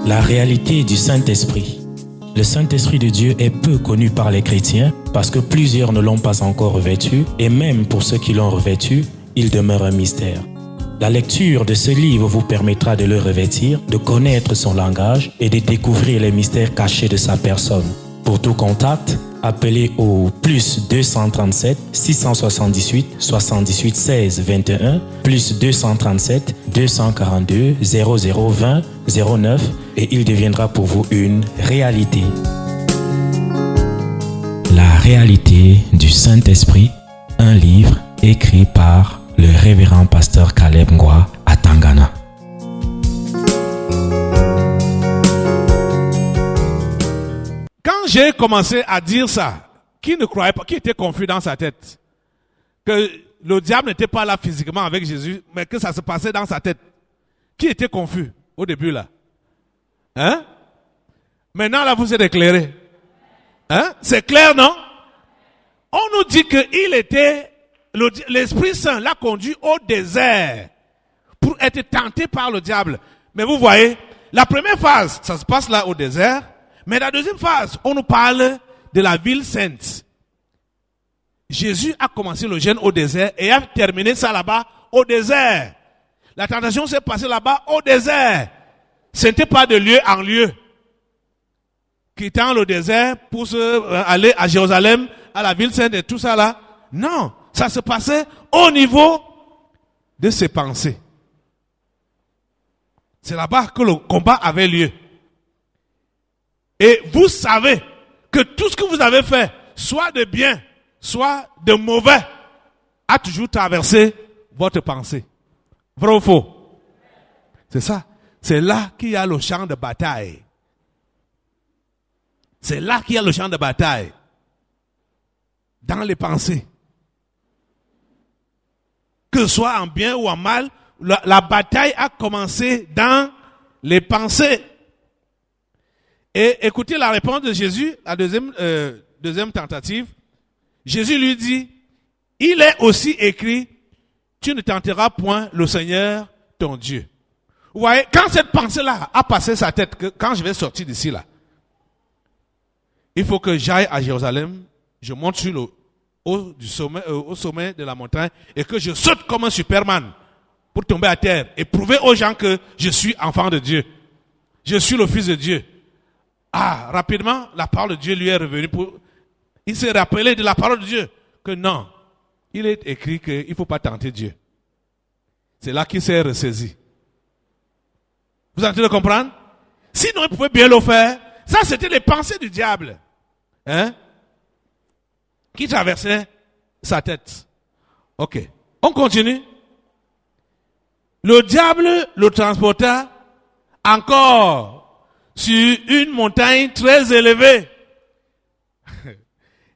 La réalité du Saint-Esprit. Le Saint-Esprit de Dieu est peu connu par les chrétiens parce que plusieurs ne l'ont pas encore revêtu et même pour ceux qui l'ont revêtu, il demeure un mystère. La lecture de ce livre vous permettra de le revêtir, de connaître son langage et de découvrir les mystères cachés de sa personne. Pour tout contact, appelez au plus 237 678 78 16 21 plus 237 242 0020 09 et il deviendra pour vous une réalité. La réalité du Saint-Esprit, un livre écrit par le révérend pasteur Caleb Ngwa à Tangana. Quand j'ai commencé à dire ça, qui ne croyait pas, qui était confus dans sa tête, que le diable n'était pas là physiquement avec Jésus, mais que ça se passait dans sa tête. Qui était confus au début là? Hein? Maintenant là, vous êtes éclairés. Hein? C'est clair, non? On nous dit que l'Esprit Saint l'a conduit au désert pour être tenté par le diable. Mais vous voyez, la première phase, ça se passe là au désert. Mais la deuxième phase, on nous parle de la ville sainte. Jésus a commencé le jeûne au désert et a terminé ça là-bas au désert. La tentation s'est passée là-bas au désert. Ce n'était pas de lieu en lieu. Quittant le désert pour aller à Jérusalem, à la ville sainte et tout ça là. Non, ça se passait au niveau de ses pensées. C'est là-bas que le combat avait lieu. Et vous savez que tout ce que vous avez fait, soit de bien, soit de mauvais, a toujours traversé votre pensée. Vrai ou faux? C'est ça. C'est là qu'il y a le champ de bataille. C'est là qu'il y a le champ de bataille. Dans les pensées. Que ce soit en bien ou en mal, la bataille a commencé dans les pensées. Et écoutez la réponse de Jésus à deuxième tentative. Jésus lui dit, il est aussi écrit, tu ne tenteras point le Seigneur ton Dieu. Vous voyez, quand cette pensée-là a passé sa tête, quand je vais sortir d'ici là, il faut que j'aille à Jérusalem, je monte sur le haut du sommet, au sommet de la montagne et que je saute comme un Superman pour tomber à terre et prouver aux gens que je suis enfant de Dieu. Je suis le fils de Dieu. Ah, rapidement, la parole de Dieu lui est revenue il s'est rappelé de la parole de Dieu que non, il est écrit qu'il ne faut pas tenter Dieu. C'est là qu'il s'est ressaisi. Vous êtes en train de comprendre? Sinon, il pouvait bien le faire. Ça, c'était les pensées du diable. Hein? Qui traversaient sa tête. Ok. On continue. Le diable le transporta encore sur une montagne très élevée.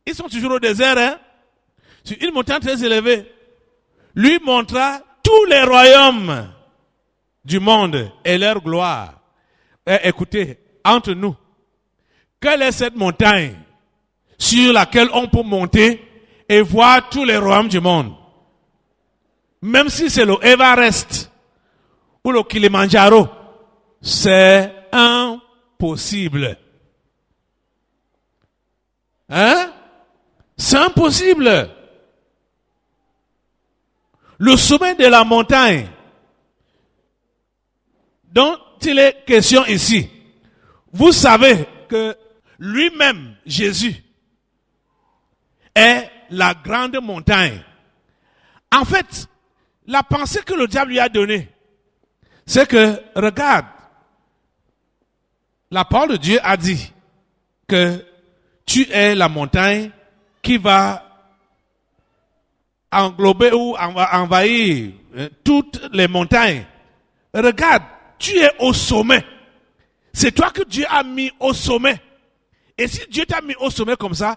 Ils sont toujours au désert, hein? Sur une montagne très élevée. Lui montra tous les royaumes du monde et leur gloire. Écoutez, entre nous, quelle est cette montagne sur laquelle on peut monter et voir tous les royaumes du monde? Même si c'est le Everest ou le Kilimanjaro, c'est impossible. Hein? C'est impossible. Le sommet de la montagne dont il est question ici, vous savez que lui-même, Jésus, est la grande montagne. En fait, la pensée que le diable lui a donnée, c'est que, regarde, la parole de Dieu a dit que tu es la montagne qui va englober ou envahir toutes les montagnes. Regarde, tu es au sommet. C'est toi que Dieu a mis au sommet. Et si Dieu t'a mis au sommet comme ça,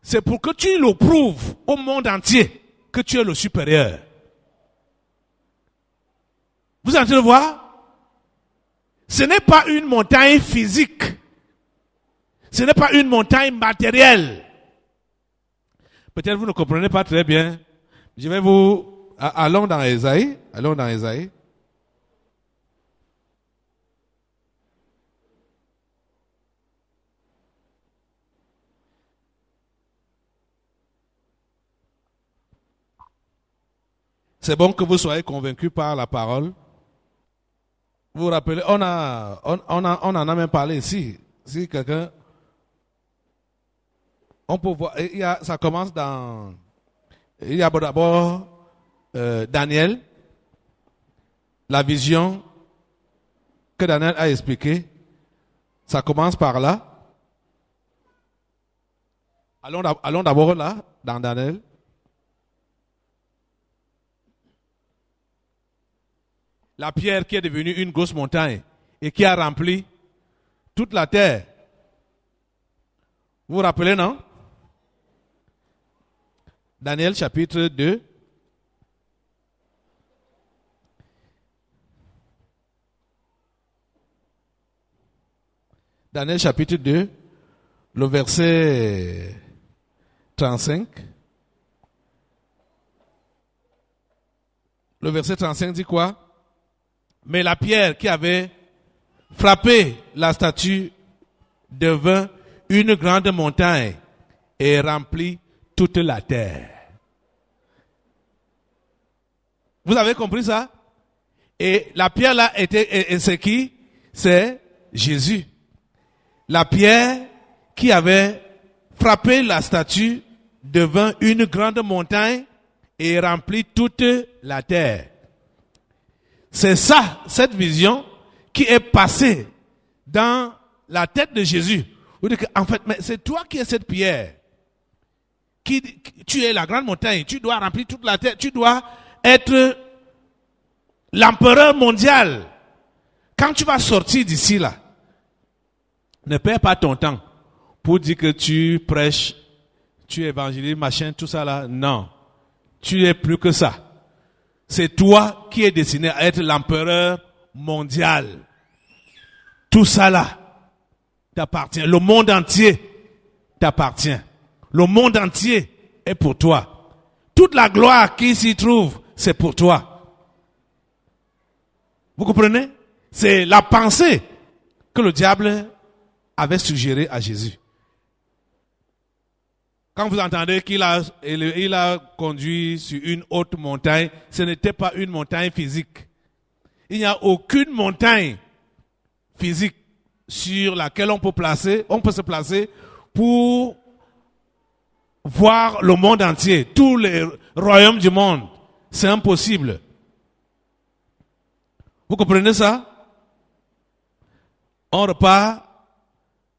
c'est pour que tu le prouves au monde entier que tu es le supérieur. Vous êtes en train de voir? Ce n'est pas une montagne physique. Ce n'est pas une montagne matérielle. Peut-être vous ne comprenez pas très bien. Je vais vous... Allons dans Ésaïe. C'est bon que vous soyez convaincus par la parole. Vous vous rappelez, on en a même parlé ici. Si quelqu'un, on peut voir, ça commence dans, il y a d'abord Daniel, la vision que Daniel a expliquée. Ça commence par là. Allons d'abord là, dans Daniel. La pierre qui est devenue une grosse montagne et qui a rempli toute la terre. Vous vous rappelez, non? Daniel chapitre 2. Daniel chapitre 2, le verset 35. Le verset 35 dit quoi? Mais la pierre qui avait frappé la statue devint une grande montagne et remplit toute la terre. Vous avez compris ça? Et la pierre là était, et c'est qui? C'est Jésus. La pierre qui avait frappé la statue devint une grande montagne et remplit toute la terre. C'est ça, cette vision qui est passée dans la tête de Jésus. Vous dites en fait, mais c'est toi qui es cette pierre. Tu es la grande montagne, tu dois remplir toute la terre, tu dois être l'empereur mondial. Quand tu vas sortir d'ici là, ne perds pas ton temps pour dire que tu prêches, tu évangélises, machin, tout ça là. Non. Tu es plus que ça. C'est toi qui es destiné à être l'empereur mondial. Tout ça là t'appartient. Le monde entier t'appartient. Le monde entier est pour toi. Toute la gloire qui s'y trouve, c'est pour toi. Vous comprenez? C'est la pensée que le diable avait suggéré à Jésus. Quand vous entendez qu'il a conduit sur une haute montagne, ce n'était pas une montagne physique. Il n'y a aucune montagne physique sur laquelle on peut se placer pour voir le monde entier, tous les royaumes du monde. C'est impossible. Vous comprenez ça? On repart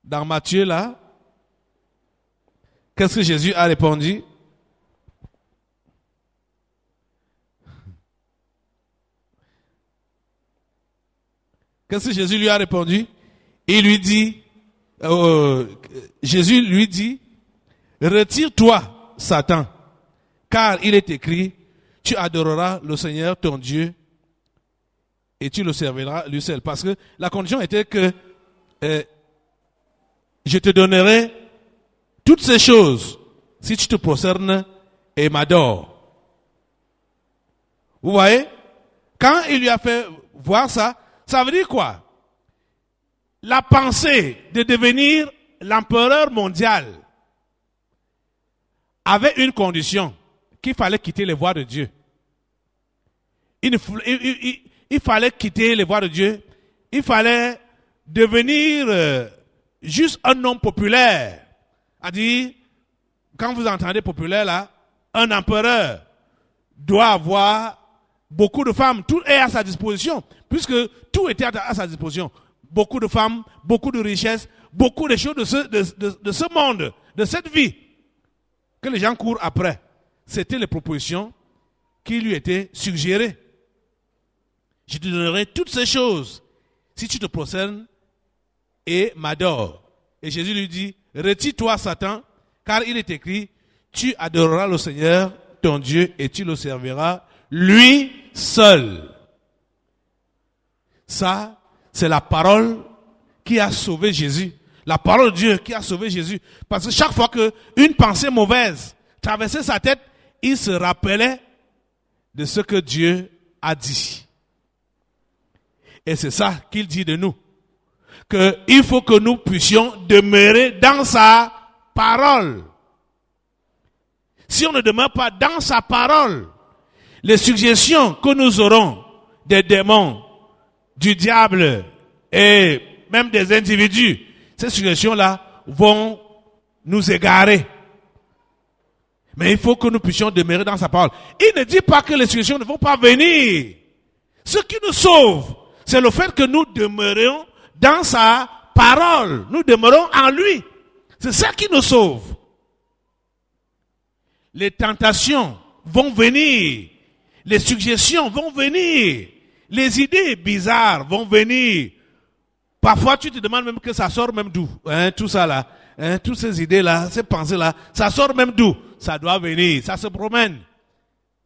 dans Matthieu là. Qu'est-ce que Jésus a répondu? Qu'est-ce que Jésus lui a répondu? Il lui dit, Jésus lui dit, retire-toi, Satan, car il est écrit, tu adoreras le Seigneur ton Dieu et tu le serviras lui seul. Parce que la condition était que je te donnerai toutes ces choses si tu te prosternes et m'adores. Vous voyez? Quand il lui a fait voir ça, ça veut dire quoi? La pensée de devenir l'empereur mondial avait une condition, qu'il fallait quitter les voies de Dieu. Il fallait quitter les voies de Dieu. Il fallait devenir juste un homme populaire. C'est-à-dire, quand vous entendez populaire là, un empereur doit avoir beaucoup de femmes. Tout est à sa disposition, puisque tout était à sa disposition. Beaucoup de femmes, beaucoup de richesses, beaucoup de choses de ce monde, de cette vie, que les gens courent après. C'était les propositions qui lui étaient suggérées. Je te donnerai toutes ces choses si tu te prosternes et m'adores. Et Jésus lui dit, retire-toi, Satan, car il est écrit, tu adoreras le Seigneur, ton Dieu, et tu le serviras, lui seul. Ça, c'est la parole qui a sauvé Jésus. La parole de Dieu qui a sauvé Jésus. Parce que chaque fois qu'une pensée mauvaise traversait sa tête, il se rappelait de ce que Dieu a dit. Et c'est ça qu'il dit de nous. Qu'il faut que nous puissions demeurer dans sa parole. Si on ne demeure pas dans sa parole, Les suggestions que nous aurons des démons, du diable et même des individus, ces suggestions-là vont nous égarer. Mais il faut que nous puissions demeurer dans sa parole. Il ne dit pas que les suggestions ne vont pas venir. Ce qui nous sauve, c'est le fait que nous demeurions dans sa parole. Nous demeurons en lui. C'est ça qui nous sauve. Les tentations vont venir. Les suggestions vont venir. Les idées bizarres vont venir. Parfois, tu te demandes même que ça sort même d'où. Tout ça là. Toutes ces idées-là, ces pensées-là, ça sort même d'où? Ça doit venir. Ça se promène.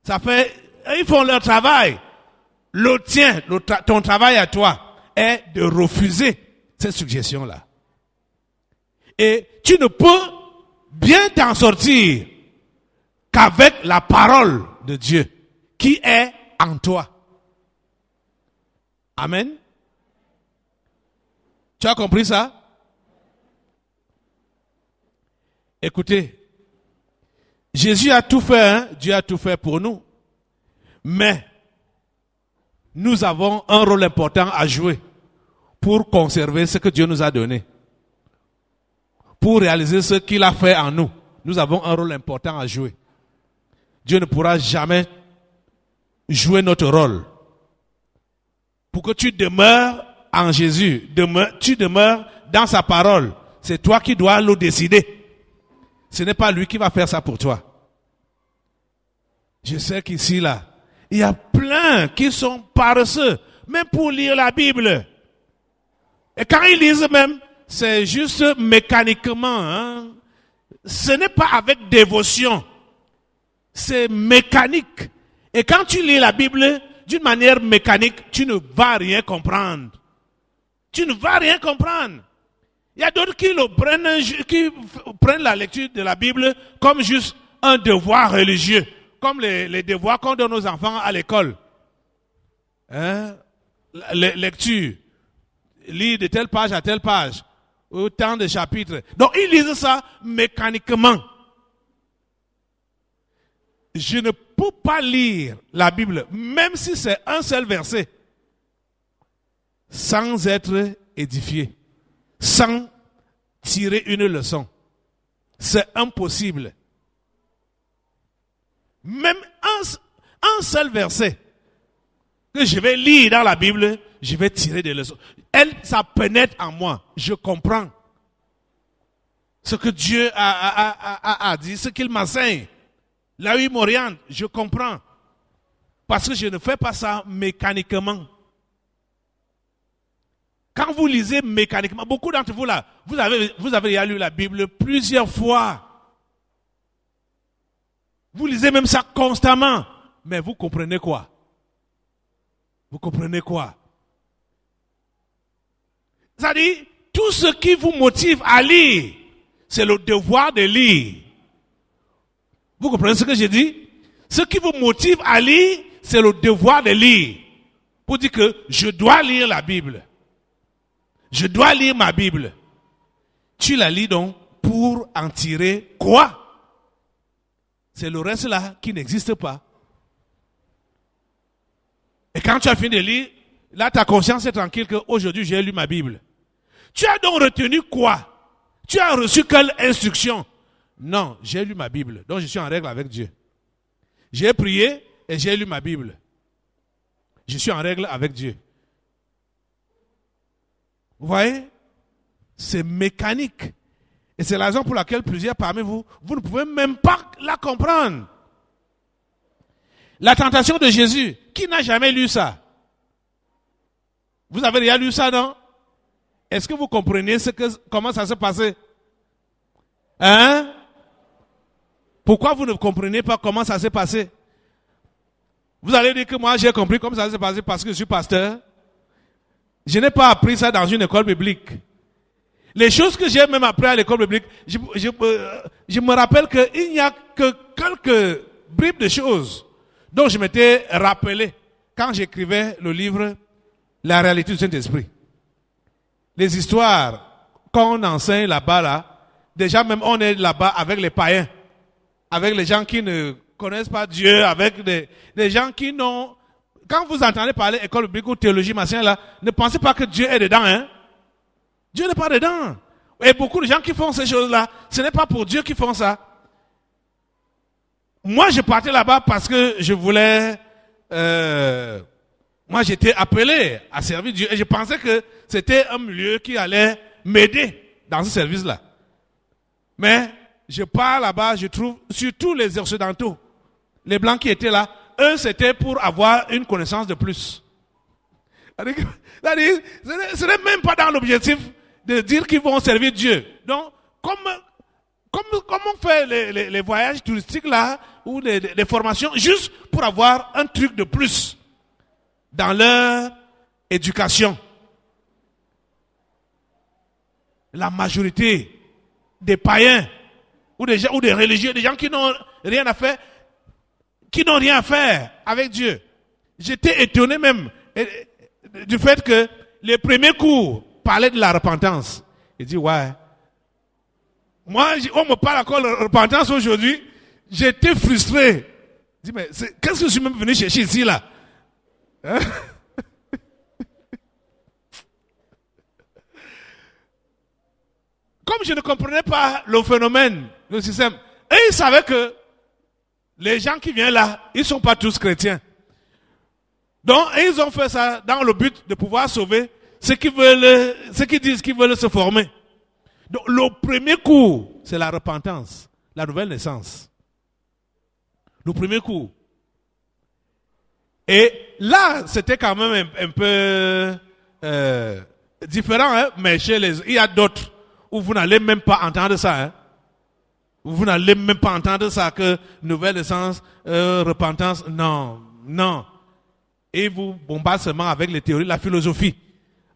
Ça fait... Ils font leur travail. Le tien, ton travail à toi, est de refuser ces suggestions-là. Et tu ne peux bien t'en sortir qu'avec la parole de Dieu qui est en toi. Amen. Tu as compris ça? Écoutez, Jésus a tout fait, hein? Dieu a tout fait pour nous. Mais nous avons un rôle important à jouer pour conserver ce que Dieu nous a donné. Pour réaliser ce qu'il a fait en nous. Nous avons un rôle important à jouer. Dieu ne pourra jamais jouer notre rôle. Pour que tu demeures en Jésus, tu demeures dans sa parole. C'est toi qui dois le décider. Ce n'est pas lui qui va faire ça pour toi. Je sais qu'ici, là, il y a plein qui sont paresseux, même pour lire la Bible. Et quand ils lisent même, c'est juste mécaniquement. Hein? Ce n'est pas avec dévotion. C'est mécanique. Et quand tu lis la Bible d'une manière mécanique, tu ne vas rien comprendre. Tu ne vas rien comprendre. Il y a d'autres qui prennent la lecture de la Bible comme juste un devoir religieux. Comme les devoirs qu'on donne aux enfants à l'école. Hein? Lecture. Lire de telle page à telle page. Autant de chapitres. Donc ils lisent ça mécaniquement. Je ne peux pas lire la Bible, même si c'est un seul verset, sans être édifié, sans tirer une leçon. C'est impossible. Même un seul verset que je vais lire dans la Bible, je vais tirer des leçons. Ça pénètre en moi. Je comprends ce que Dieu a dit, ce qu'il m'enseigne. Là où il m'oriente, je comprends. Parce que je ne fais pas ça mécaniquement. Quand vous lisez mécaniquement, beaucoup d'entre vous là, vous avez déjà lu la Bible plusieurs fois. Vous lisez même ça constamment. Mais vous comprenez quoi? Vous comprenez quoi? C'est-à-dire, tout ce qui vous motive à lire, c'est le devoir de lire. Vous comprenez ce que j'ai dit? Ce qui vous motive à lire, c'est le devoir de lire. Pour dire que je dois lire la Bible. Je dois lire ma Bible. Tu la lis donc pour en tirer quoi? C'est le reste là qui n'existe pas. Et quand tu as fini de lire, là ta conscience est tranquille qu'aujourd'hui j'ai lu ma Bible. Tu as donc retenu quoi? Tu as reçu quelle instruction? Non, j'ai lu ma Bible, donc je suis en règle avec Dieu. J'ai prié et j'ai lu ma Bible. Je suis en règle avec Dieu. Vous voyez? C'est mécanique. Et c'est la raison pour laquelle plusieurs parmi vous, vous ne pouvez même pas la comprendre. La tentation de Jésus, qui n'a jamais lu ça? Vous avez déjà lu ça, non? Est-ce que vous comprenez comment ça s'est passé? Hein? Pourquoi vous ne comprenez pas comment ça s'est passé? Vous allez dire que moi j'ai compris comment ça s'est passé parce que je suis pasteur. Je n'ai pas appris ça dans une école biblique. Les choses que j'ai même appris à l'école biblique, je me rappelle qu'il n'y a que quelques bribes de choses dont je m'étais rappelé quand j'écrivais le livre La réalité du Saint-Esprit. Les histoires qu'on enseigne là-bas, là, déjà même on est là-bas avec les païens, avec les gens qui ne connaissent pas Dieu, avec des gens qui n'ont... Quand vous entendez parler école biblique ou théologie, machin là, ne pensez pas que Dieu est dedans, hein. Dieu n'est pas dedans. Et beaucoup de gens qui font ces choses-là, ce n'est pas pour Dieu qu'ils font ça. Moi, je partais là-bas parce que je voulais... moi, j'étais appelé à servir Dieu et je pensais que c'était un milieu qui allait m'aider dans ce service-là. Mais je pars là-bas, je trouve, surtout les occidentaux, les blancs qui étaient là, eux, c'était pour avoir une connaissance de plus. C'est-à-dire, ce n'est même pas dans l'objectif de dire qu'ils vont servir Dieu. Donc, comme on fait les voyages touristiques là, ou les formations, juste pour avoir un truc de plus dans leur éducation. La majorité des païens ou des religieux, des gens qui n'ont rien à faire, avec Dieu. J'étais étonné même du fait que les premiers cours parlaient de la repentance. Il dit ouais. Moi, on me parle encore de repentance aujourd'hui. J'étais frustré. Je dis mais qu'est-ce que je suis même venu chercher ici là? Hein? Comme je ne comprenais pas le phénomène, le système, et ils savaient que les gens qui viennent là, ils ne sont pas tous chrétiens. Donc, ils ont fait ça dans le but de pouvoir sauver ceux qui disent qu'ils veulent se former. Donc, le premier cours, c'est la repentance, la nouvelle naissance. Le premier cours. Et là, c'était quand même un peu différent, hein, mais il y a d'autres où vous n'allez même pas entendre ça. Hein. Vous n'allez même pas entendre ça, que nouvelle naissance, repentance, non. Et vous bombardez seulement avec les théories, la philosophie.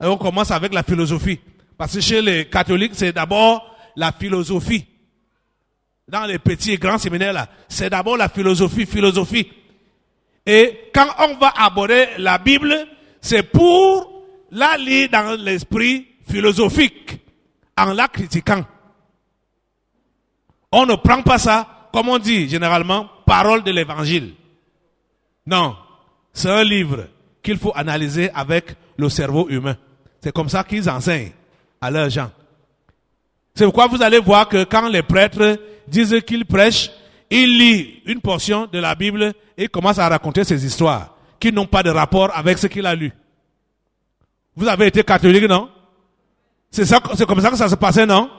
Et on commence avec la philosophie. Parce que chez les catholiques, c'est d'abord la philosophie. Dans les petits et grands séminaires là, c'est d'abord la philosophie. Et quand on va aborder la Bible, c'est pour la lire dans l'esprit philosophique, en la critiquant. On ne prend pas ça, comme on dit généralement, parole de l'évangile. Non, c'est un livre qu'il faut analyser avec le cerveau humain. C'est comme ça qu'ils enseignent à leurs gens. C'est pourquoi vous allez voir que quand les prêtres disent qu'ils prêchent, ils lisent une portion de la Bible et commencent à raconter ces histoires qui n'ont pas de rapport avec ce qu'il a lu. Vous avez été catholique, non? C'est comme ça que ça se passait, non?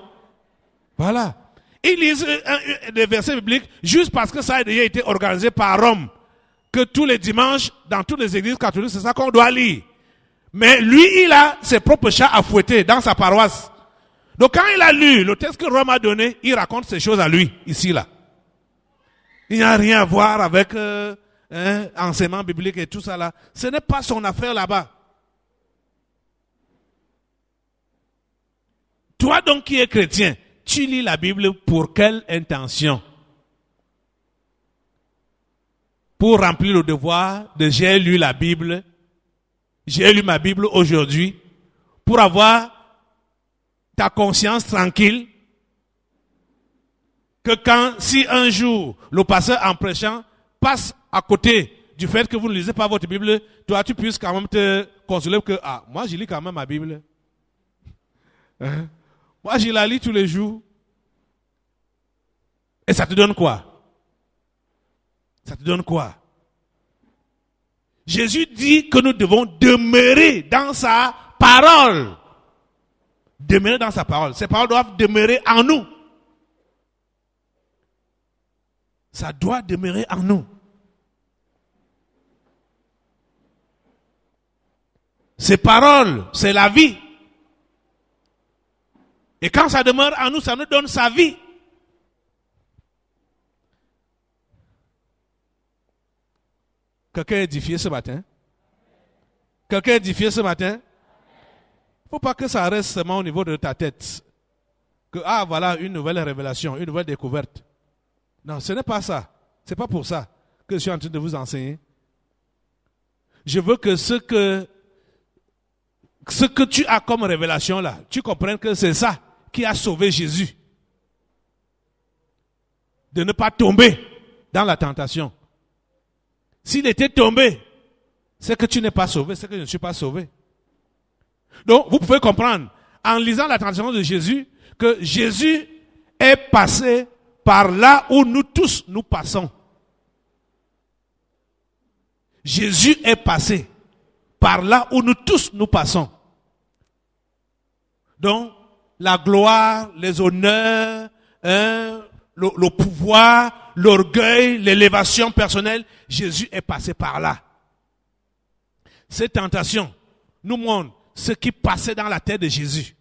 Voilà. Ils lisent des versets bibliques juste parce que ça a déjà été organisé par Rome. Que tous les dimanches, dans toutes les églises catholiques, c'est ça qu'on doit lire. Mais lui, il a ses propres chats à fouetter dans sa paroisse. Donc quand il a lu le texte que Rome a donné, il raconte ces choses à lui, ici, là. Il n'y a rien à voir avec enseignement biblique et tout ça là. Ce n'est pas son affaire là-bas. Toi donc qui es chrétien, tu lis la Bible pour quelle intention? Pour remplir le devoir de j'ai lu la Bible, j'ai lu ma Bible aujourd'hui, pour avoir ta conscience tranquille, que si un jour le pasteur en prêchant passe à côté du fait que vous ne lisez pas votre Bible, toi tu puisses quand même te consoler que moi je lis quand même ma Bible. Hein? Moi je la lis tous les jours. Et ça te donne quoi? Ça te donne quoi? Jésus dit que nous devons demeurer dans sa parole. Demeurer dans sa parole. Ces paroles doivent demeurer en nous. Ça doit demeurer en nous. Ces paroles, c'est la vie. Et quand ça demeure en nous, ça nous donne sa vie. Quelqu'un est édifié ce matin? Quelqu'un est édifié ce matin? Il ne faut pas que ça reste seulement au niveau de ta tête. Que, voilà une nouvelle révélation, une nouvelle découverte. Non, ce n'est pas ça. Ce n'est pas pour ça que je suis en train de vous enseigner. Je veux que ce que tu as comme révélation là, tu comprennes que c'est ça qui a sauvé Jésus. De ne pas tomber dans la tentation. S'il était tombé, c'est que tu n'es pas sauvé, c'est que je ne suis pas sauvé. Donc, vous pouvez comprendre, en lisant la tentation de Jésus, que Jésus est passé par là où nous tous nous passons. Jésus est passé par là où nous tous nous passons. Donc, la gloire, les honneurs, le pouvoir, l'orgueil, l'élévation personnelle, Jésus est passé par là. Ces tentations nous montrent ce qui passait dans la tête de Jésus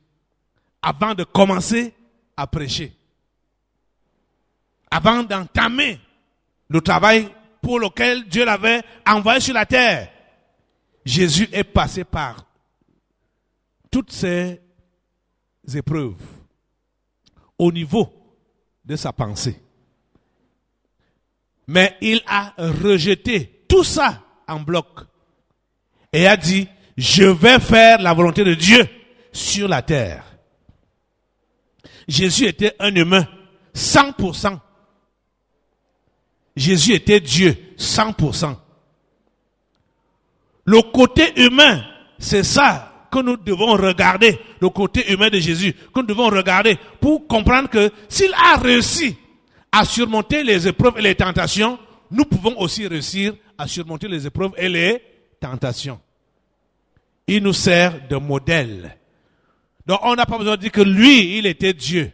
avant de commencer à prêcher. Avant d'entamer le travail pour lequel Dieu l'avait envoyé sur la terre. Jésus est passé par toutes ces épreuves au niveau de sa pensée. Mais il a rejeté tout ça en bloc et a dit, je vais faire la volonté de Dieu sur la terre. Jésus était un humain 100%. Jésus était Dieu 100%. Le côté humain, c'est ça que nous devons regarder, le côté humain de Jésus, que nous devons regarder pour comprendre que s'il a réussi à surmonter les épreuves et les tentations, nous pouvons aussi réussir à surmonter les épreuves et les tentations. Il nous sert de modèle. Donc on n'a pas besoin de dire que lui, il était Dieu.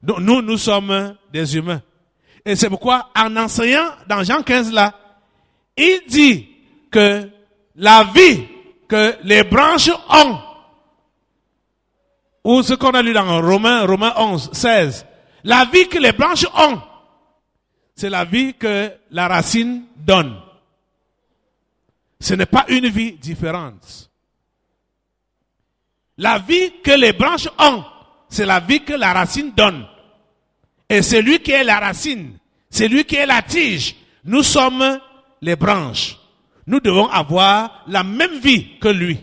Donc nous sommes des humains. Et c'est pourquoi, en enseignant dans Jean 15 là, il dit que la vie que les branches ont, ou ce qu'on a lu dans Romains 11, 16, la vie que les branches ont, c'est la vie que la racine donne. Ce n'est pas une vie différente. La vie que les branches ont, c'est la vie que la racine donne. Et c'est lui qui est la racine, c'est lui qui est la tige. Nous sommes les branches. Nous devons avoir la même vie que lui.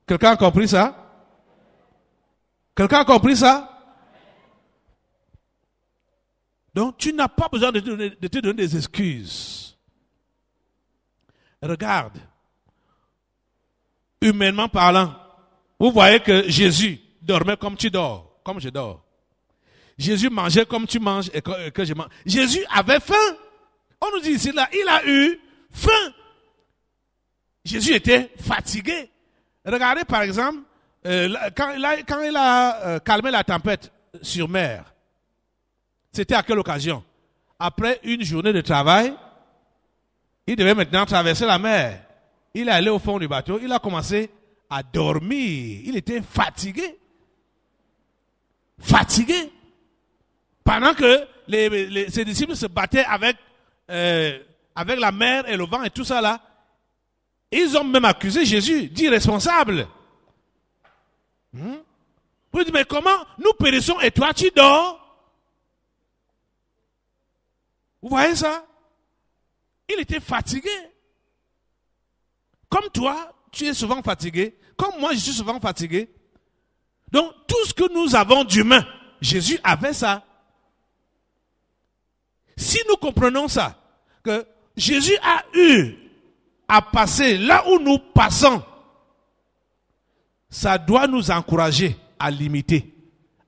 Quelqu'un a compris ça? Quelqu'un a compris ça? Donc tu n'as pas besoin de te donner des excuses. Regarde, humainement parlant, vous voyez que Jésus dormait comme tu dors. Comme je dors. Jésus mangeait comme tu manges et que je mange. Jésus avait faim. On nous dit ici, là, il a eu faim. Jésus était fatigué. Regardez par exemple, quand il a calmé la tempête sur mer. C'était à quelle occasion? Après une journée de travail, il devait maintenant traverser la mer. Il est allé au fond du bateau, il a commencé à dormir. Il était fatigué. Fatigué. Pendant que ses disciples se battaient avec la mer et le vent et tout ça là, ils ont même accusé Jésus d'irresponsable. Vous dites, mais comment nous périssons et toi tu dors? Vous voyez ça? Il était fatigué. Comme toi, tu es souvent fatigué. Comme moi, je suis souvent fatigué. Donc, tout ce que nous avons d'humain, Jésus avait ça. Si nous comprenons ça, que Jésus a eu à passer là où nous passons, ça doit nous encourager à l'imiter,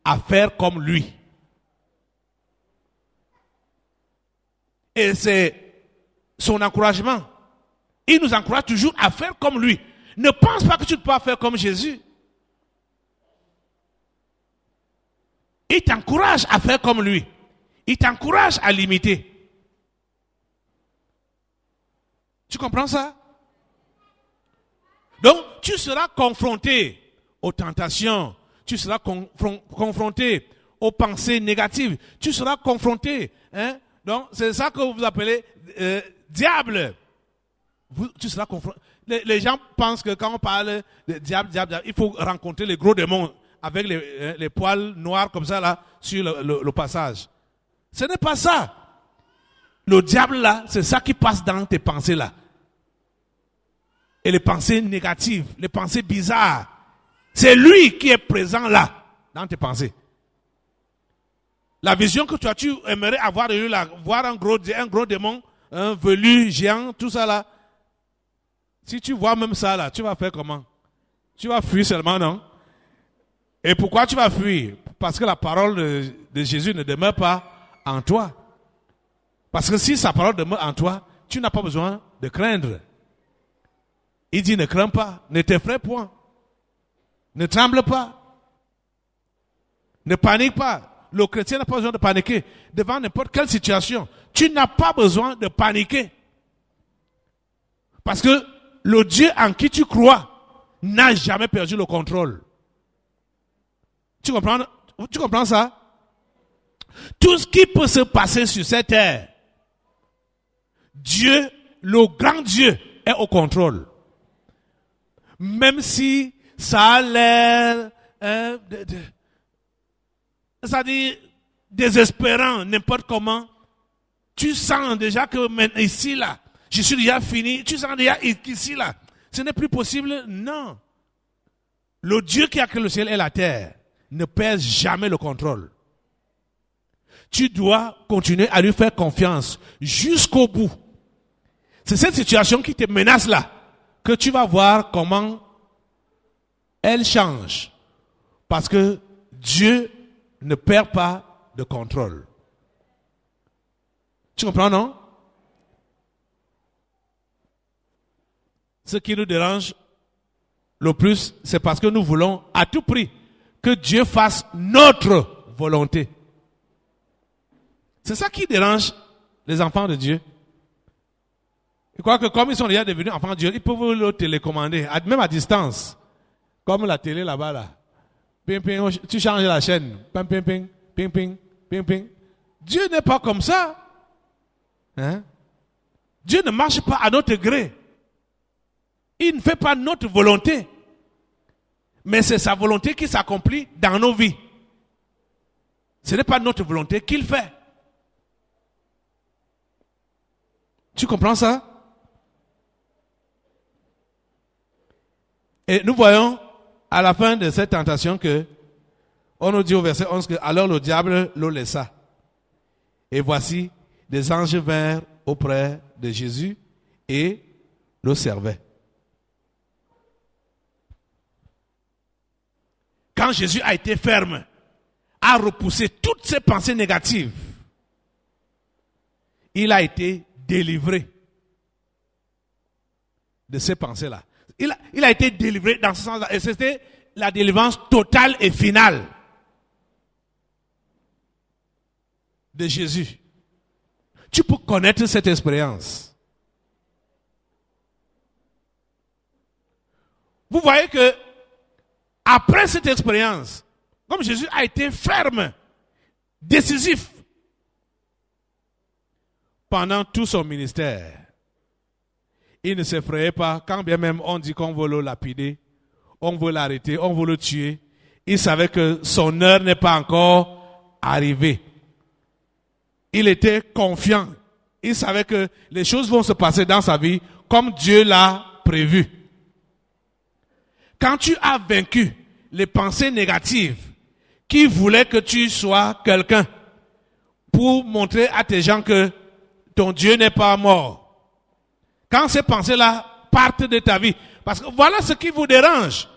à faire comme lui. Et c'est son encouragement. Il nous encourage toujours à faire comme lui. Ne pense pas que tu ne peux pas faire comme Jésus. Il t'encourage à faire comme lui. Il t'encourage à l'imiter. Tu comprends ça? Donc, tu seras confronté aux tentations. Tu seras confronté aux pensées négatives. Tu seras confronté. Donc, c'est ça que vous appelez diable. Tu seras confronté. Les gens pensent que quand on parle de diable, il faut rencontrer les gros démons avec les poils noirs comme ça là sur le passage. Ce n'est pas ça. Le diable là, c'est ça qui passe dans tes pensées là. Et les pensées négatives, les pensées bizarres. C'est lui qui est présent là, dans tes pensées. La vision que tu aimerais avoir de lui, là, voir un gros démon, un velu, géant, tout ça là. Si tu vois même ça là, tu vas faire comment? Tu vas fuir seulement, non? Et pourquoi tu vas fuir? Parce que la parole de Jésus ne demeure pas en toi. Parce que si sa parole demeure en toi, tu n'as pas besoin de craindre. Il dit ne crains pas, ne t'effraie point, ne tremble pas, ne panique pas. Le chrétien n'a pas besoin de paniquer devant n'importe quelle situation. Tu n'as pas besoin de paniquer. Parce que le Dieu en qui tu crois n'a jamais perdu le contrôle. Tu comprends ça? Tout ce qui peut se passer sur cette terre, Dieu, le grand Dieu, est au contrôle. Même si ça a l'air c'est-à-dire désespérant, n'importe comment, tu sens déjà que maintenant, ici, là, je suis déjà fini, tu sens déjà ici, là, ce n'est plus possible, non. Le Dieu qui a créé le ciel et la terre ne perd jamais le contrôle. Tu dois continuer à lui faire confiance jusqu'au bout. C'est cette situation qui te menace là, que tu vas voir comment elle change. Parce que Dieu ne perd pas de contrôle. Tu comprends, non? Ce qui nous dérange le plus, c'est parce que nous voulons à tout prix que Dieu fasse notre volonté. C'est ça qui dérange les enfants de Dieu. Ils croient que comme ils sont déjà devenus enfants de Dieu, ils peuvent le télécommander, même à distance. Comme la télé là-bas, là. Ping, ping, tu changes la chaîne. Ping, ping, ping, ping, ping, ping, ping. Dieu n'est pas comme ça. Hein? Dieu ne marche pas à notre gré. Il ne fait pas notre volonté. Mais c'est sa volonté qui s'accomplit dans nos vies. Ce n'est pas notre volonté qu'il fait. Tu comprends ça? Et nous voyons à la fin de cette tentation que, on nous dit au verset 11 que alors le diable le laissa. Et voici, des anges vinrent auprès de Jésus et le servaient. Quand Jésus a été ferme, a repoussé toutes ses pensées négatives, il a été délivré de ces pensées-là. Il a été délivré dans ce sens-là. Et c'était la délivrance totale et finale de Jésus. Tu peux connaître cette expérience. Vous voyez que après cette expérience, comme Jésus a été ferme, décisif, pendant tout son ministère, il ne s'effrayait pas, quand bien même on dit qu'on veut le lapider, on veut l'arrêter, on veut le tuer. Il savait que son heure n'est pas encore arrivée. Il était confiant. Il savait que les choses vont se passer dans sa vie comme Dieu l'a prévu. Quand tu as vaincu les pensées négatives qui voulaient que tu sois quelqu'un pour montrer à tes gens que ton Dieu n'est pas mort. Quand ces pensées-là partent de ta vie, parce que voilà ce qui vous dérange.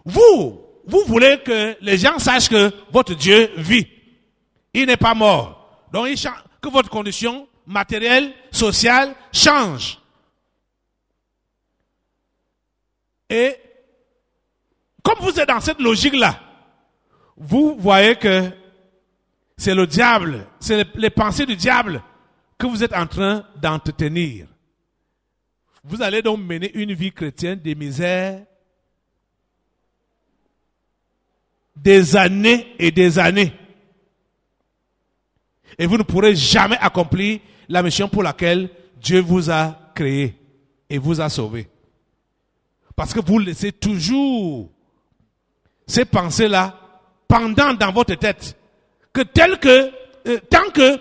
Vous voulez que les gens sachent que votre Dieu vit. Il n'est pas mort. Donc, que votre condition matérielle, sociale change. Et comme vous êtes dans cette logique-là, vous voyez que c'est le diable, c'est les pensées du diable que vous êtes en train d'entretenir. Vous allez donc mener une vie chrétienne de misère des années et des années. Et vous ne pourrez jamais accomplir la mission pour laquelle Dieu vous a créé et vous a sauvé. Parce que vous laissez toujours ces pensées-là pendant dans votre tête. Tant que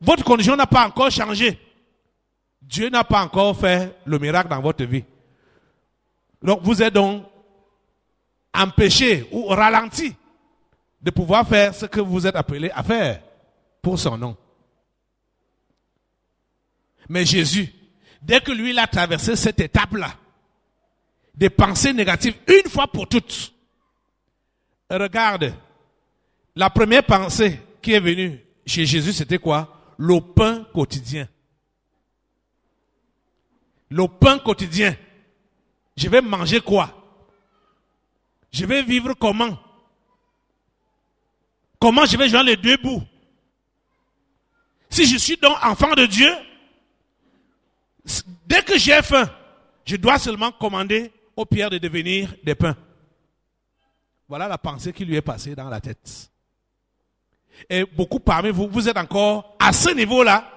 votre condition n'a pas encore changé, Dieu n'a pas encore fait le miracle dans votre vie. Donc vous êtes donc empêché ou ralenti de pouvoir faire ce que vous êtes appelés à faire pour son nom. Mais Jésus, dès que lui il a traversé cette étape-là, des pensées négatives, une fois pour toutes, regarde, la première pensée qui est venue chez Jésus, c'était quoi? Le pain quotidien. Le pain quotidien. Je vais manger quoi? Je vais vivre comment? Comment je vais joindre les deux bouts? Si je suis donc enfant de Dieu, dès que j'ai faim, je dois seulement commander aux pierres de devenir des pains. Voilà la pensée qui lui est passée dans la tête. Et beaucoup parmi vous, vous êtes encore à ce niveau-là,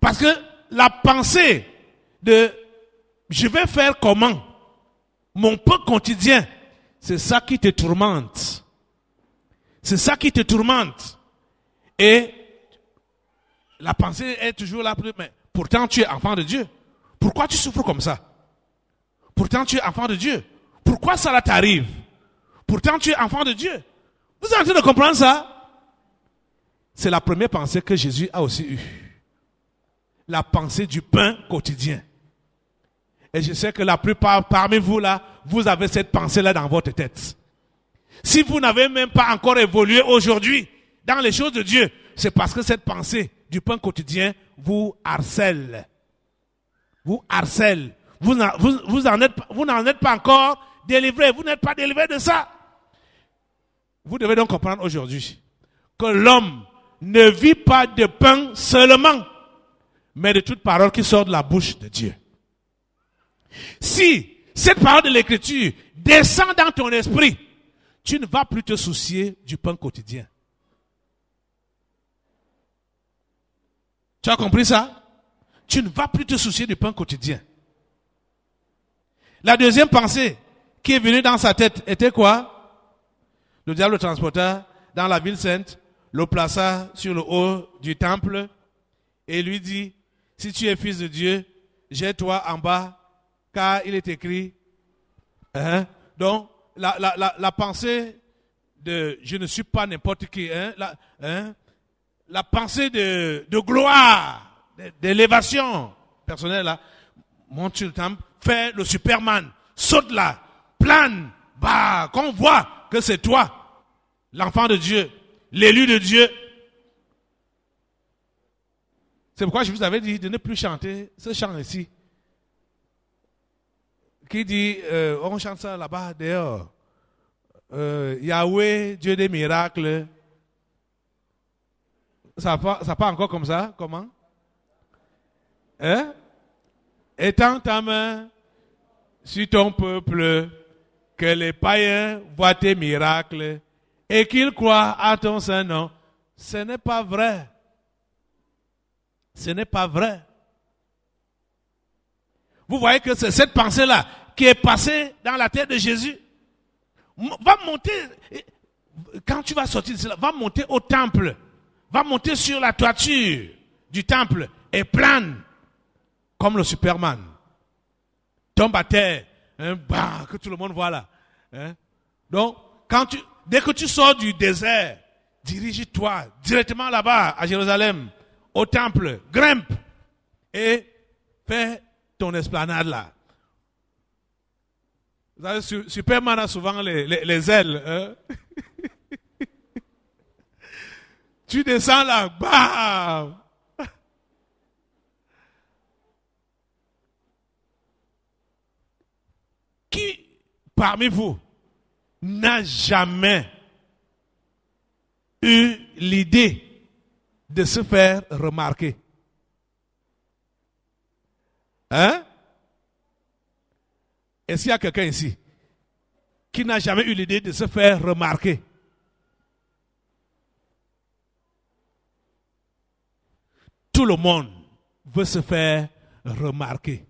parce que la pensée de je vais faire comment? Mon pain quotidien, c'est ça qui te tourmente. C'est ça qui te tourmente. Et la pensée est toujours là. Mais pourtant, tu es enfant de Dieu. Pourquoi tu souffres comme ça? Pourtant, tu es enfant de Dieu. Pourquoi ça t'arrive? Pourtant, tu es enfant de Dieu. Vous êtes en train de comprendre ça? C'est la première pensée que Jésus a aussi eue. La pensée du pain quotidien. Et je sais que la plupart parmi vous là, vous avez cette pensée-là dans votre tête. Si vous n'avez même pas encore évolué aujourd'hui dans les choses de Dieu, c'est parce que cette pensée du pain quotidien vous harcèle. Vous harcèle. Vous n'en êtes pas encore délivré. Vous n'êtes pas délivré de ça. Vous devez donc comprendre aujourd'hui que l'homme ne vit pas de pain seulement, mais de toute parole qui sort de la bouche de Dieu. Si cette parole de l'Écriture descend dans ton esprit, tu ne vas plus te soucier du pain quotidien. Tu as compris ça? Tu ne vas plus te soucier du pain quotidien. La deuxième pensée qui est venue dans sa tête était quoi? Le diable le transporta dans la ville sainte, le plaça sur le haut du temple et lui dit, si tu es fils de Dieu, jette-toi en bas, car il est écrit. Donc, la pensée de je ne suis pas n'importe qui, la pensée de gloire, d'élévation personnelle, là, monte sur le temple, fais le Superman, saute là, plane, bah, qu'on voit que c'est toi, l'enfant de Dieu, l'élu de Dieu. C'est pourquoi je vous avais dit de ne plus chanter ce chant ici. Qui dit, on chante ça là-bas, dehors. Yahweh, Dieu des miracles. Ça part encore comme ça? Comment? Étends ta main sur ton peuple, que les païens voient tes miracles et qu'ils croient à ton saint nom. Ce n'est pas vrai. Ce n'est pas vrai. Vous voyez que c'est cette pensée-là qui est passée dans la tête de Jésus. Va monter, quand tu vas sortir de cela, va monter au temple. Va monter sur la toiture du temple et plane comme le Superman. Tombe à terre, bah, que tout le monde voit là. Donc, dès que tu sors du désert, dirige-toi directement là-bas à Jérusalem, au temple, grimpe et fais ton esplanade là. Vous savez, Superman a souvent les ailes. Tu descends là, bam! Qui parmi vous n'a jamais eu l'idée de se faire remarquer? Est-ce qu'il y a quelqu'un ici qui n'a jamais eu l'idée de se faire remarquer? Tout le monde veut se faire remarquer.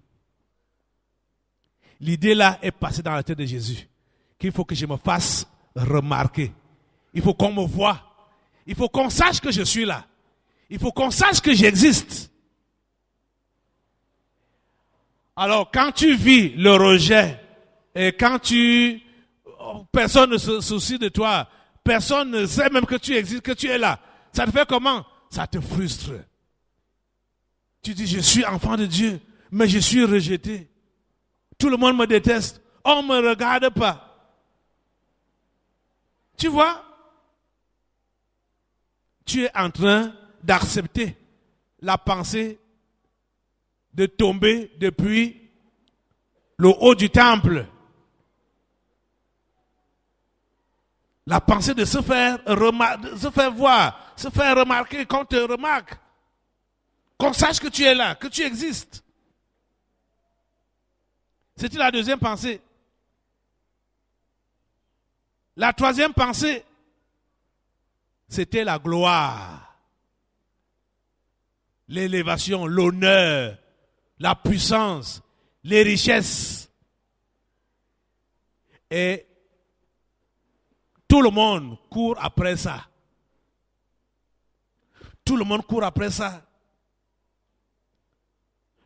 L'idée là est passée dans la tête de Jésus. Qu'il faut que je me fasse remarquer. Il faut qu'on me voie. Il faut qu'on sache que je suis là. Il faut qu'on sache que j'existe. Alors, quand tu vis le rejet, et quand personne ne se soucie de toi, personne ne sait même que tu existes, que tu es là. Ça te fait comment? Ça te frustre. Tu dis, je suis enfant de Dieu, mais je suis rejeté. Tout le monde me déteste. On ne me regarde pas. Tu vois? Tu es en train d'accepter la pensée de tomber depuis le haut du temple. La pensée de se faire voir, se faire remarquer, qu'on te remarque. Qu'on sache que tu es là, que tu existes. C'était la deuxième pensée. La troisième pensée, c'était la gloire, l'élévation, l'honneur, la puissance, les richesses. Et tout le monde court après ça. Tout le monde court après ça.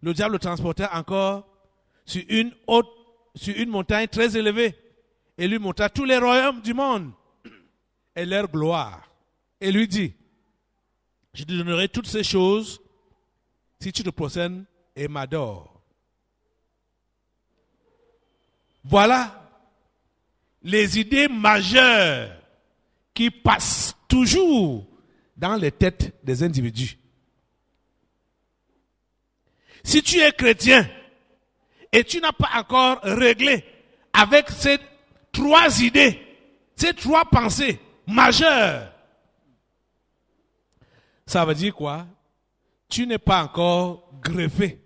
Le diable le transportait encore sur une montagne très élevée. Et lui montra tous les royaumes du monde et leur gloire. Et lui dit, je te donnerai toutes ces choses si tu te prosternes et m'adores. Voilà les idées majeures qui passent toujours dans les têtes des individus. Si tu es chrétien et tu n'as pas encore réglé avec ces trois idées, ces trois pensées majeures, ça veut dire quoi? Tu n'es pas encore greffé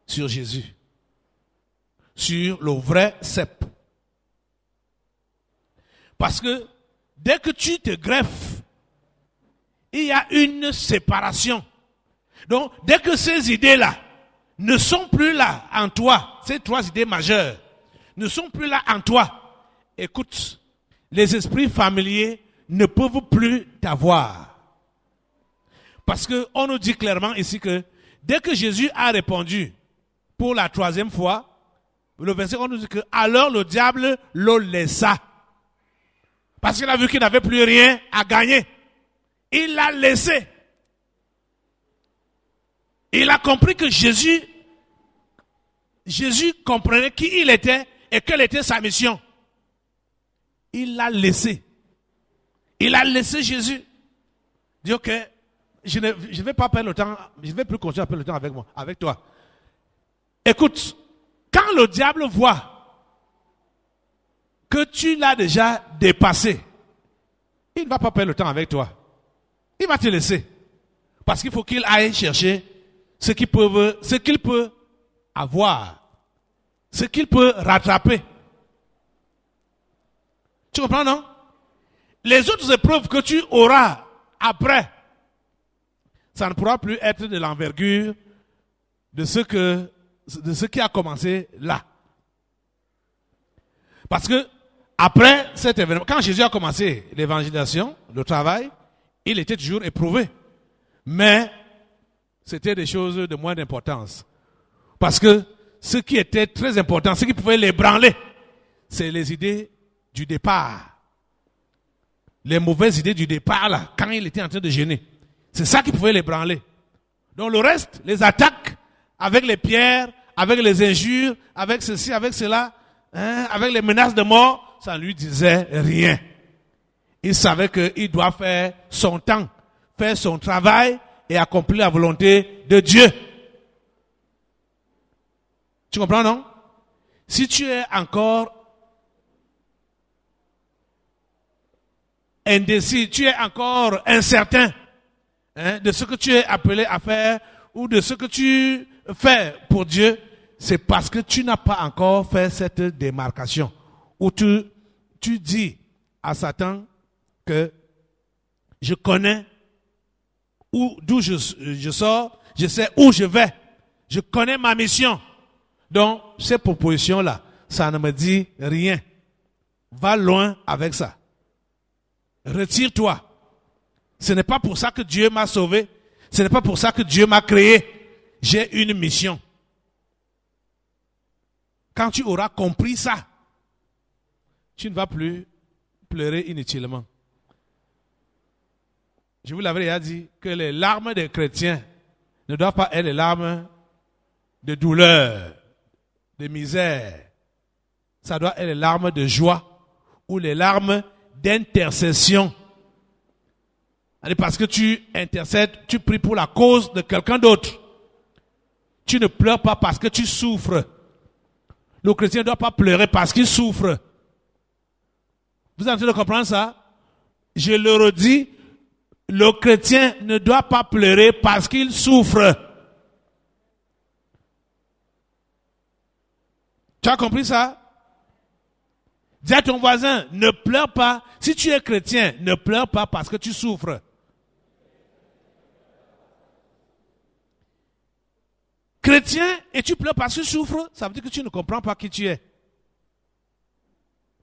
sur Jésus, sur le vrai cep. Parce que dès que tu te greffes, il y a une séparation. Donc, dès que ces idées-là ne sont plus là en toi, ces trois idées majeures ne sont plus là en toi, écoute, les esprits familiers ne peuvent plus t'avoir. Parce qu'on nous dit clairement ici que dès que Jésus a répondu pour la troisième fois, le verset, on nous dit que alors le diable le laissa. Parce qu'il a vu qu'il n'avait plus rien à gagner. Il l'a laissé. Il a compris que Jésus comprenait qui il était et quelle était sa mission. Il l'a laissé. Il a laissé Jésus. Il dit, ok, je ne vais pas perdre le temps, je ne vais plus continuer à perdre le temps avec toi. Écoute, quand le diable voit que tu l'as déjà dépassé, il ne va pas perdre le temps avec toi. Il va te laisser. Parce qu'il faut qu'il aille chercher ce qu'il peut avoir, ce qu'il peut rattraper. Tu comprends, non? Les autres épreuves que tu auras après, ça ne pourra plus être de l'envergure de ce qui a commencé là. Parce que après cet événement, quand Jésus a commencé l'évangélisation, le travail, il était toujours éprouvé. Mais c'était des choses de moindre importance. Parce que ce qui était très important, ce qui pouvait l'ébranler, c'est les idées du départ. Les mauvaises idées du départ, là, quand il était en train de jeûner. C'est ça qui pouvait l'ébranler. Donc le reste, les attaques, avec les pierres, avec les injures, avec ceci, avec cela, avec les menaces de mort, ça ne lui disait rien. Il savait qu'il doit faire son temps, faire son travail et accomplir la volonté de Dieu. Tu comprends, non? Si tu es encore indécis, tu es encore incertain de ce que tu es appelé à faire ou de ce que tu fais pour Dieu, c'est parce que tu n'as pas encore fait cette démarcation où tu dis à Satan que je connais d'où je sors, je sais où je vais, je connais ma mission. Donc, ces propositions-là, ça ne me dit rien. Va loin avec ça. Retire-toi. Ce n'est pas pour ça que Dieu m'a sauvé. Ce n'est pas pour ça que Dieu m'a créé. J'ai une mission. Quand tu auras compris ça, tu ne vas plus pleurer inutilement. Je vous l'avais déjà dit que les larmes des chrétiens ne doivent pas être les larmes de douleur, de misère. Ça doit être les larmes de joie ou les larmes d'intercession. Parce que tu intercèdes, tu pries pour la cause de quelqu'un d'autre. Tu ne pleures pas parce que tu souffres. Le chrétien ne doit pas pleurer parce qu'il souffre. Vous êtes en train de comprendre ça? Je le redis, le chrétien ne doit pas pleurer parce qu'il souffre. Tu as compris ça? Dis à ton voisin, ne pleure pas. Si tu es chrétien, ne pleure pas parce que tu souffres. Chrétien et tu pleures parce que tu souffres, ça veut dire que tu ne comprends pas qui tu es.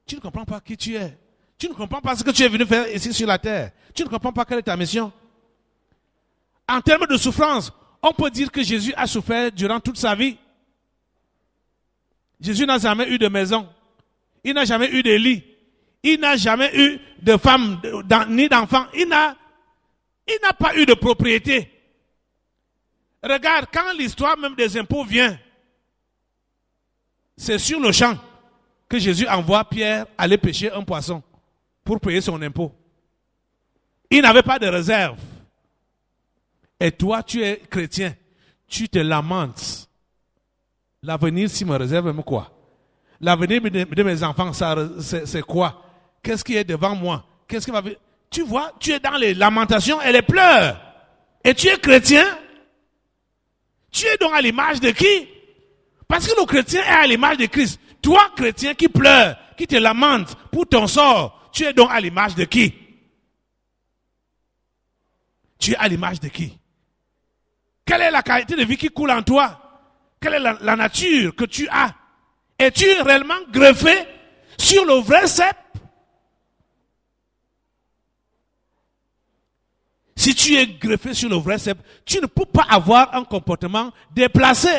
Tu ne comprends pas qui tu es. Tu ne comprends pas ce que tu es venu faire ici sur la terre. Tu ne comprends pas quelle est ta mission. En termes de souffrance, on peut dire que Jésus a souffert durant toute sa vie. Jésus n'a jamais eu de maison. Il n'a jamais eu de lit. Il n'a jamais eu de femme ni d'enfant. Il n'a pas eu de propriété. Regarde, quand l'histoire même des impôts vient, c'est sur le champ que Jésus envoie Pierre aller pêcher un poisson pour payer son impôt. Il n'avait pas de réserve. Et toi, tu es chrétien, tu te lamentes. L'avenir, s'il me réserve, même quoi? L'avenir de mes enfants, c'est quoi? Qu'est-ce qui est devant moi? Qu'est-ce qui va... Tu vois, tu es dans les lamentations et les pleurs. Et tu es chrétien. Tu es donc à l'image de qui? Parce que le chrétien est à l'image de Christ. Toi, chrétien qui pleure, qui te lamente pour ton sort, tu es donc à l'image de qui? Tu es à l'image de qui? Quelle est la qualité de vie qui coule en toi? Quelle est la nature que tu as? Es-tu réellement greffé sur le vrai cep? Si tu es greffé sur le vrai cep, tu ne peux pas avoir un comportement déplacé.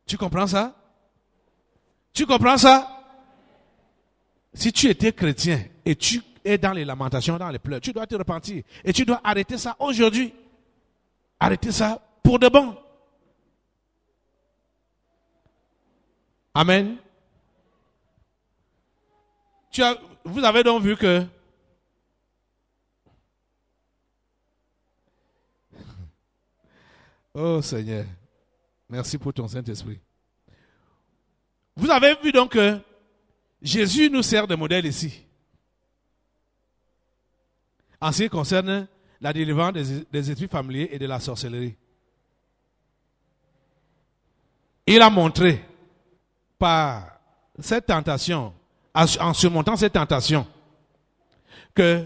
Tu comprends ça? Tu comprends ça? Si tu étais chrétien et tu es dans les lamentations, dans les pleurs, tu dois te repentir. Et tu dois arrêter ça aujourd'hui. Arrêter ça pour de bon. Amen. Vous avez donc vu que oh Seigneur, merci pour ton Saint-Esprit. Vous avez vu donc que Jésus nous sert de modèle ici. En ce qui concerne la délivrance des esprits familiers et de la sorcellerie. Il a montré par cette tentation, en surmontant cette tentation, que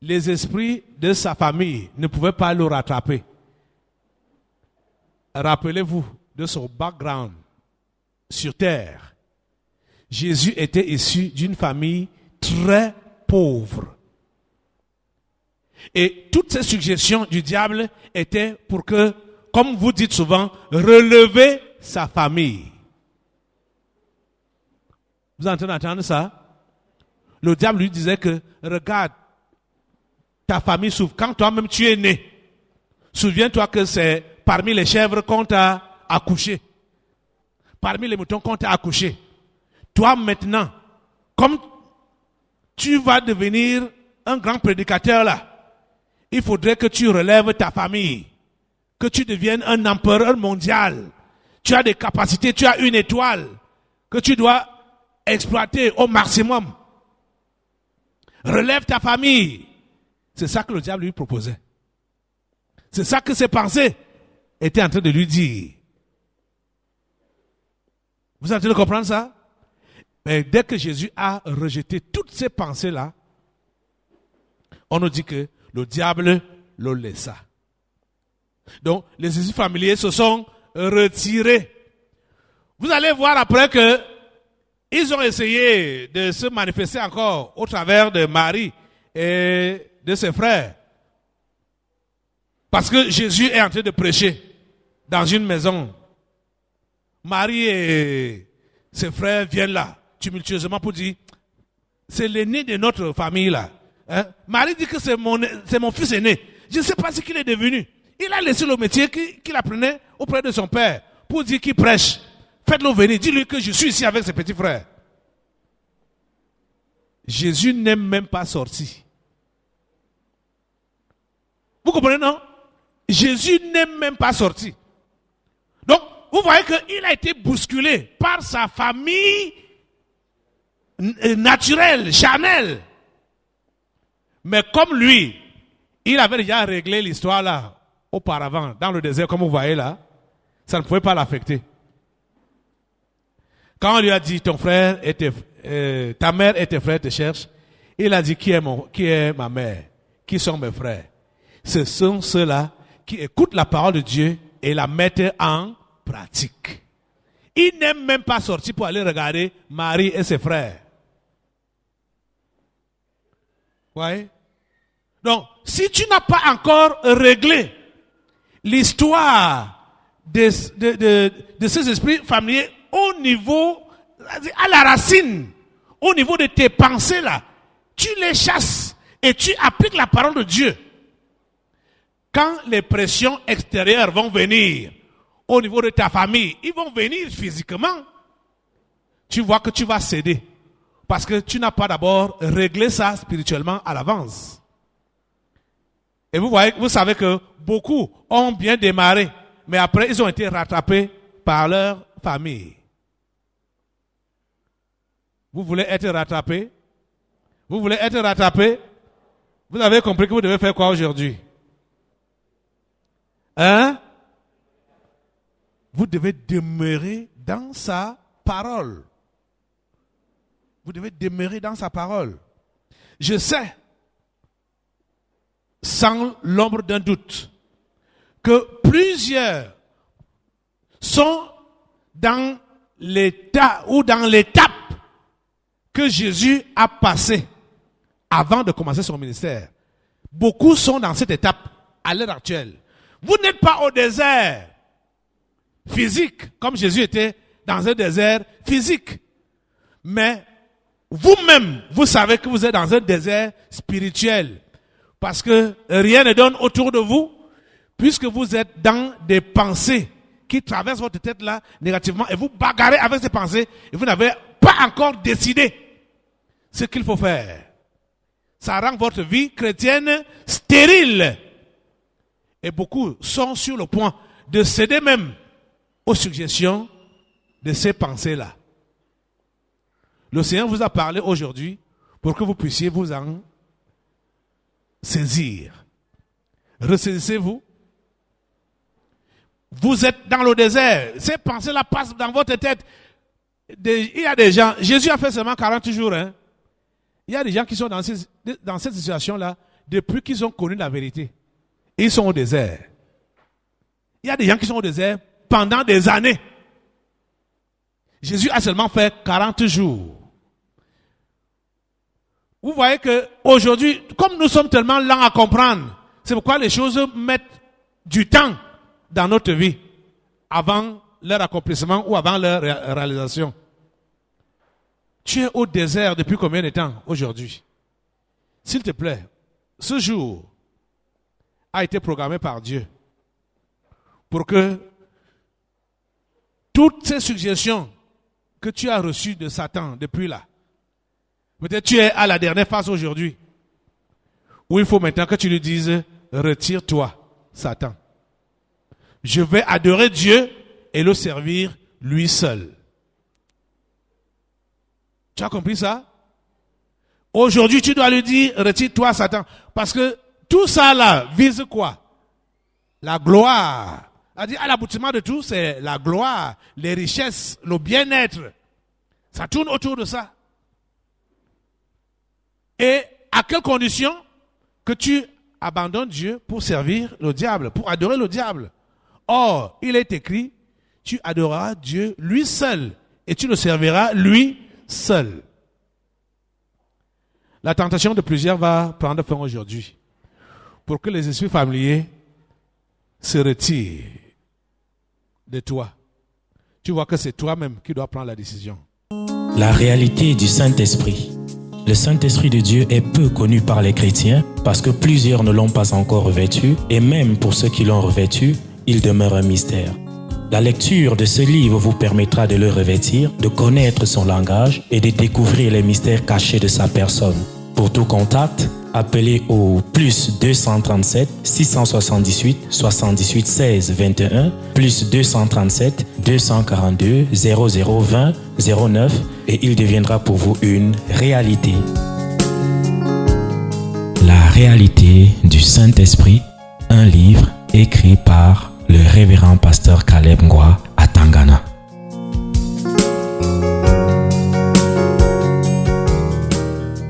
les esprits de sa famille ne pouvaient pas le rattraper. Rappelez-vous de son background sur terre. Jésus était issu d'une famille très pauvre. Et toutes ces suggestions du diable étaient pour que, comme vous dites souvent, relever sa famille. Vous êtes en train d'entendre ça? Le diable lui disait que, regarde, ta famille souffre. Quand toi-même tu es né, souviens-toi que c'est parmi les chèvres qu'on t'a accouché. Parmi les moutons qu'on t'a accouché. Toi maintenant, comme tu vas devenir un grand prédicateur là, il faudrait que tu relèves ta famille. Que tu deviennes un empereur mondial. Tu as des capacités, tu as une étoile que tu dois exploiter au maximum. Relève ta famille. C'est ça que le diable lui proposait. C'est ça que ses pensées étaient en train de lui dire. Vous êtes en train de comprendre ça? Mais dès que Jésus a rejeté toutes ces pensées-là, on nous dit que le diable le laissa. Donc, les esprits familiers se sont retirés. Vous allez voir après que ils ont essayé de se manifester encore au travers de Marie et de ses frères. Parce que Jésus est en train de prêcher dans une maison Marie et ses frères viennent là, tumultueusement, pour dire, c'est l'aîné de notre famille là. Hein? Marie dit que c'est mon fils aîné. Je ne sais pas ce qu'il est devenu. Il a laissé le métier qu'il apprenait auprès de son père pour dire qu'il prêche. Faites-le venir, dis-lui que je suis ici avec ses petits frères. Jésus n'est même pas sorti. Vous comprenez, non? Jésus n'est même pas sorti. Donc, vous voyez qu'il a été bousculé par sa famille naturelle, charnelle. Mais comme lui, il avait déjà réglé l'histoire là, auparavant, dans le désert, comme vous voyez là, ça ne pouvait pas l'affecter. Quand on lui a dit, ton frère et ta mère et tes frères te cherchent, il a dit, qui est ma mère? Qui sont mes frères? Ce sont ceux-là qui écoutent la parole de Dieu et la mettent en pratique. Il n'est même pas sorti pour aller regarder Marie et ses frères. Vous voyez? Donc, si tu n'as pas encore réglé l'histoire de ces esprits familiers au niveau, à la racine, au niveau de tes pensées là, tu les chasses et tu appliques la parole de Dieu. Quand les pressions extérieures vont venir au niveau de ta famille, ils vont venir physiquement, tu vois que tu vas céder. Parce que tu n'as pas d'abord réglé ça spirituellement à l'avance. Et vous savez que beaucoup ont bien démarré, mais après ils ont été rattrapés par leur famille. Vous voulez être rattrapé? Vous voulez être rattrapé? Vous avez compris que vous devez faire quoi aujourd'hui? Hein? Vous devez demeurer dans sa parole. Vous devez demeurer dans sa parole. Je sais, sans l'ombre d'un doute, que plusieurs sont dans l'état ou dans l'étape que Jésus a passée avant de commencer son ministère. Beaucoup sont dans cette étape à l'heure actuelle. Vous n'êtes pas au désert physique, comme Jésus était dans un désert physique. Mais vous-même, vous savez que vous êtes dans un désert spirituel. Parce que rien ne donne autour de vous, puisque vous êtes dans des pensées qui traversent votre tête là négativement, et vous bagarrez avec ces pensées, et vous n'avez pas encore décidé ce qu'il faut faire. Ça rend votre vie chrétienne stérile. Et beaucoup sont sur le point de céder même aux suggestions de ces pensées-là. Le Seigneur vous a parlé aujourd'hui pour que vous puissiez vous en saisir. Ressaisissez-vous. Vous êtes dans le désert. Ces pensées-là passent dans votre tête. Il y a des gens, Jésus a fait seulement 40 jours. Hein. Il y a des gens qui sont dans cette situation-là depuis qu'ils ont connu la vérité. Ils sont au désert. Il y a des gens qui sont au désert pendant des années. Jésus a seulement fait 40 jours. Vous voyez que aujourd'hui, comme nous sommes tellement lents à comprendre, c'est pourquoi les choses mettent du temps dans notre vie avant leur accomplissement ou avant leur réalisation. Tu es au désert depuis combien de temps aujourd'hui? S'il te plaît, ce jour a été programmé par Dieu pour que toutes ces suggestions que tu as reçues de Satan depuis là, peut-être tu es à la dernière phase aujourd'hui, où il faut maintenant que tu lui dises, retire-toi, Satan. Je vais adorer Dieu et le servir lui seul. Tu as compris ça? Aujourd'hui, tu dois lui dire, retire-toi, Satan. Parce que tout ça là vise quoi? La gloire. C'est-à-dire, à l'aboutissement de tout, c'est la gloire, les richesses, le bien-être. Ça tourne autour de ça. Et à quelles conditions que tu abandonnes Dieu pour servir le diable, pour adorer le diable? Or, il est écrit, tu adoreras Dieu lui seul et tu le serviras lui seul. La tentation de plusieurs va prendre fin aujourd'hui pour que les esprits familiers se retirent de toi. tu vois que c'est toi-même qui dois prendre la décision. La réalité du Saint-Esprit. Le Saint-Esprit de Dieu est peu connu par les chrétiens parce que plusieurs ne l'ont pas encore revêtu et même pour ceux qui l'ont revêtu, il demeure un mystère. La lecture de ce livre vous permettra de le revêtir, de connaître son langage et de découvrir les mystères cachés de sa personne. Pour tout contact, appelez au plus 237 678 78 16 21 plus 237 242 0020 09 et il deviendra pour vous une réalité. La réalité du Saint-Esprit, un livre écrit par le révérend pasteur Caleb Ngwa à Tangana.